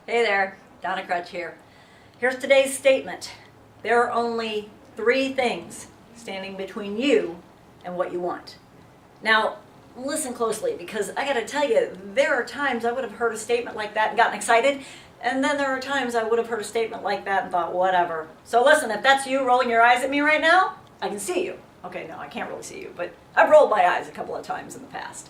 Hey there, Donna Krech here. Here's today's statement. There are only 3 things standing between you and what you want. Now, listen closely, because I gotta tell you, there are times I would have heard a statement like that and gotten excited, and then there are times I would have heard a statement like that and thought, whatever. So listen, if that's you rolling your eyes at me right now, I can see you. Okay, no, I can't really see you, but I've rolled my eyes a couple of times in the past.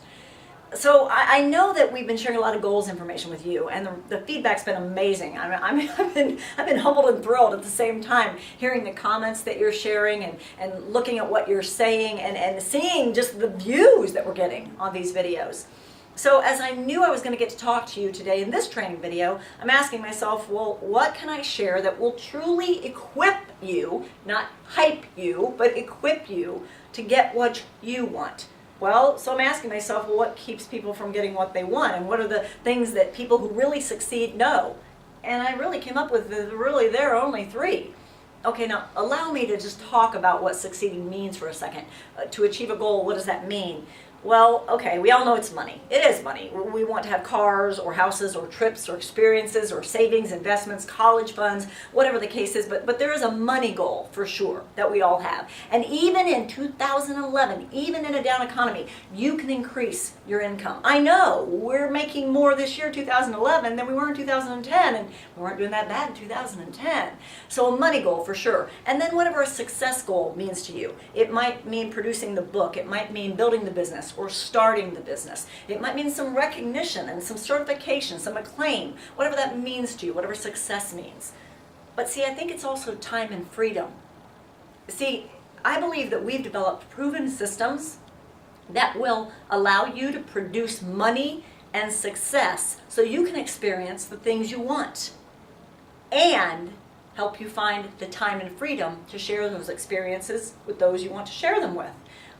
So I know that we've been sharing a lot of goals information with you, and the feedback's been amazing. I've been humbled and thrilled at the same time, hearing the comments that you're sharing and looking at what you're saying and seeing just the views that we're getting on these videos. So as I knew I was going to get to talk to you today in this training video, I'm asking myself, well, what can I share that will truly equip you, not hype you, but equip you to get what you want? Well, so I'm asking myself, well, what keeps people from getting what they want? And what are the things that people who really succeed know? And I really came up with, there are only 3. Okay, now allow me to just talk about what succeeding means for a second. To achieve a goal, what does that mean? Well, okay, we all know it's money. It is money. We want to have cars or houses or trips or experiences or savings, investments, college funds, whatever the case is, but there is a money goal for sure that we all have. And even in 2011, even in a down economy, you can increase your income. I know we're making more this year, 2011, than we were in 2010, and we weren't doing that bad in 2010. So a money goal for sure. And then whatever a success goal means to you. It might mean producing the book. It might mean building the business or starting the business. It might mean some recognition and some certification, some acclaim, whatever that means to you, whatever success means. But see, I think it's also time and freedom. See, I believe that we've developed proven systems that will allow you to produce money and success so you can experience the things you want and help you find the time and freedom to share those experiences with those you want to share them with.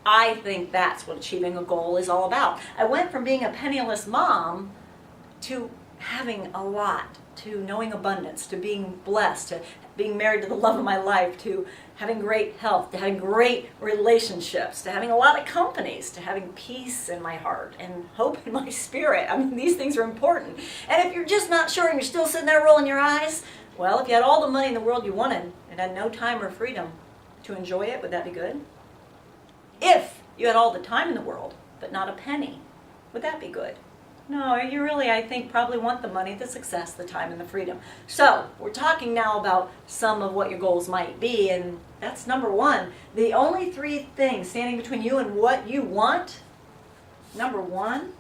I think that's what achieving a goal is all about. I went from being a penniless mom to having a lot, to knowing abundance, to being blessed, to being married to the love of my life, to having great health, to having great relationships, to having a lot of companies, to having peace in my heart and hope in my spirit. I mean, these things are important. And if you're just not sure and you're still sitting there rolling your eyes, well, if you had all the money in the world you wanted and had no time or freedom to enjoy it, would that be good? If you had all the time in the world, but not a penny, would that be good? No, you really, I think, probably want the money, the success, the time, and the freedom. So, we're talking now about some of what your goals might be, and that's number 1. The only 3 things standing between you and what you want, number 1,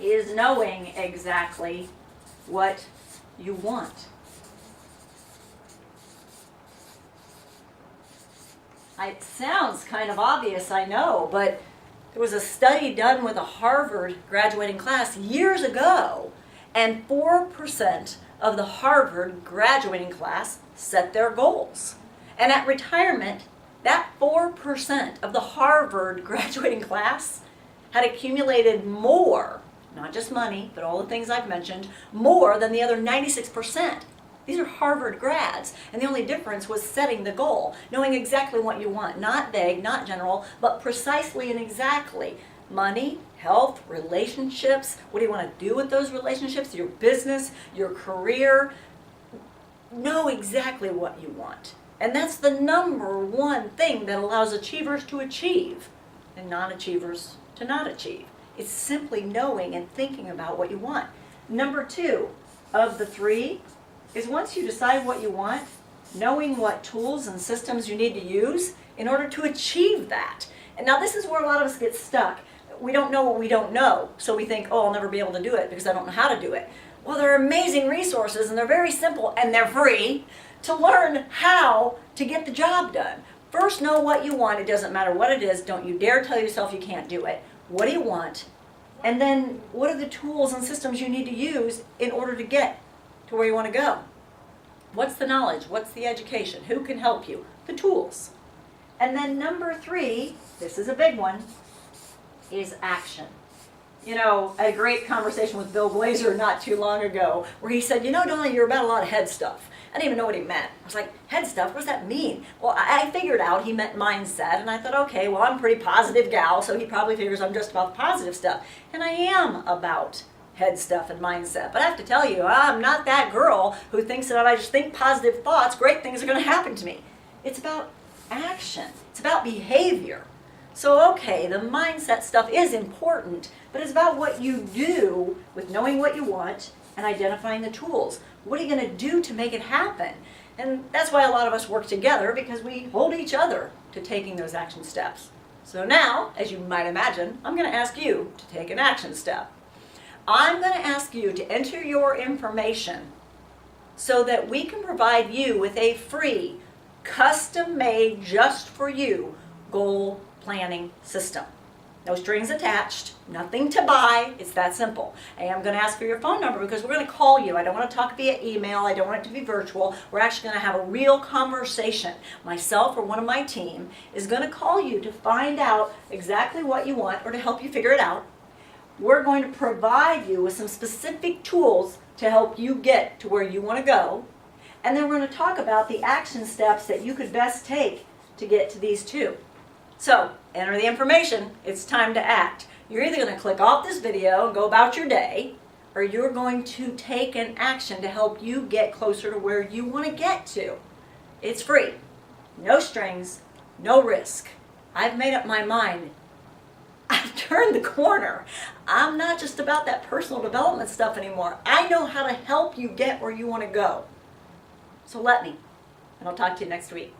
is knowing exactly what you want. It sounds kind of obvious, I know, but there was a study done with a Harvard graduating class years ago, and 4% of the Harvard graduating class set their goals. And at retirement, that 4% of the Harvard graduating class had accumulated more, not just money, but all the things I've mentioned, more than the other 96%. These are Harvard grads, and the only difference was setting the goal, knowing exactly what you want, not vague, not general, but precisely and exactly. Money, health, relationships, what do you want to do with those relationships, your business, your career. Know exactly what you want. And that's the number 1 thing that allows achievers to achieve and non-achievers to not achieve. It's simply knowing and thinking about what you want. Number 2 of the 3 is once you decide what you want, knowing what tools and systems you need to use in order to achieve that. And now this is where a lot of us get stuck. We don't know what we don't know, so we think, oh, I'll never be able to do it because I don't know how to do it. Well, there are amazing resources, and they're very simple, and they're free to learn how to get the job done. First, know what you want. It doesn't matter what it is. Don't you dare tell yourself you can't do it. What do you want? And then what are the tools and systems you need to use in order to get to where you want to go? What's the knowledge? What's the education? Who can help you? The tools. And then number 3, this is a big one, is action. You know, I had a great conversation with Bill Glazer not too long ago where he said, you know, Donna, you're about a lot of head stuff. I didn't even know what he meant. I was like, head stuff? What does that mean? Well, I figured out he meant mindset, and I thought, okay, well, I'm a pretty positive gal, so he probably figures I'm just about the positive stuff. And I am about head stuff and mindset. But I have to tell you, I'm not that girl who thinks that if I just think positive thoughts, great things are going to happen to me. It's about action. It's about behavior. So, okay, the mindset stuff is important, but it's about what you do with knowing what you want and identifying the tools. What are you going to do to make it happen? And that's why a lot of us work together, because we hold each other to taking those action steps. So now, as you might imagine, I'm going to ask you to take an action step. I'm going to ask you to enter your information so that we can provide you with a free, custom-made, just for you, goal planning system. No strings attached, nothing to buy, it's that simple. And I'm going to ask for your phone number because we're going to call you. I don't want to talk via email, I don't want it to be virtual. We're actually going to have a real conversation. Myself or one of my team is going to call you to find out exactly what you want or to help you figure it out. We're going to provide you with some specific tools to help you get to where you want to go. And then we're going to talk about the action steps that you could best take to get to these two. So, enter the information, it's time to act. You're either going to click off this video and go about your day, or you're going to take an action to help you get closer to where you want to get to. It's free, no strings, no risk. I've made up my mind. I've turned the corner. I'm not just about that personal development stuff anymore. I know how to help you get where you want to go. So let me, and I'll talk to you next week.